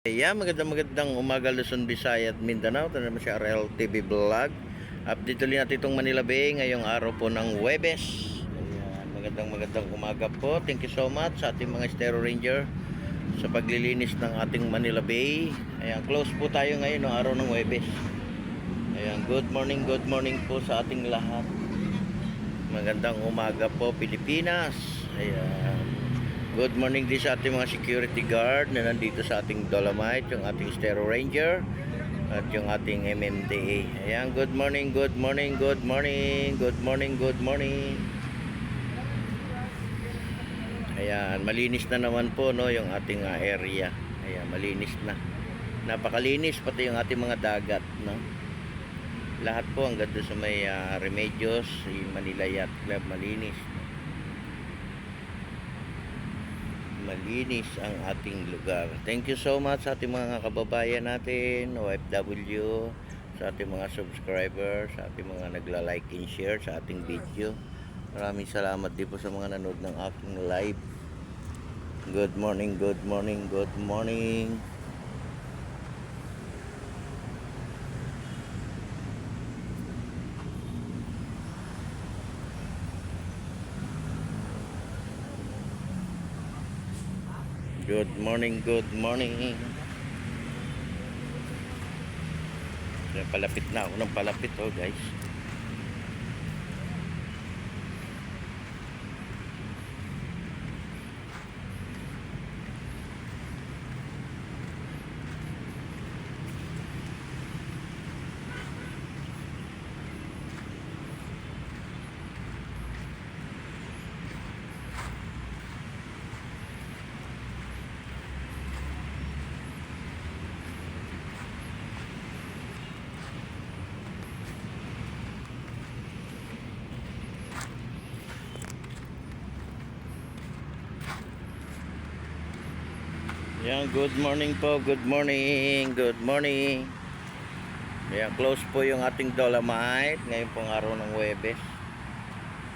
Ayan, magandang umaga Luzon, Visayas at Mindanao. Ito naman si RL TV Vlog. Update ulit natin itong Manila Bay ngayong araw po ng Huwebes. Ayan, magandang umaga po. Thank you so much sa ating mga Estero Ranger sa paglilinis ng ating Manila Bay. Ayan, close po tayo ngayon ng araw ng Huwebes. Ayan, good morning po sa ating lahat. Magandang umaga po Pilipinas. Ayan. Good morning din sa ating mga security guard na nandito sa ating Dolomite, yung ating Estero Ranger at yung ating MMDA. Ayan, good morning. Ayan, malinis na naman po no yung ating area. Ayan, malinis na. Napakalinis pati yung ating mga dagat no. Lahat po ang ganda sa may Remedios, yung Manila Yacht Club, malinis. Malinis ang ating lugar. Thank you so much sa ating mga kababayan natin, OFW, sa ating mga subscribers, sa ating mga nagla-like and share sa ating video. Maraming salamat din po sa mga nanood ng aking live. Good morning. Good morning. Good morning, good morning. Palapit na ako ng palapit guys. Yan, good morning po, good morning. Ayan, close po yung ating Dolomite ngayon pong araw ng Huwebes.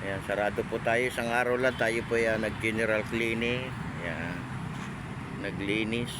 Ayan, sarado po tayo, isang araw lang tayo po yan nag-general cleaning. Ayan, naglinis.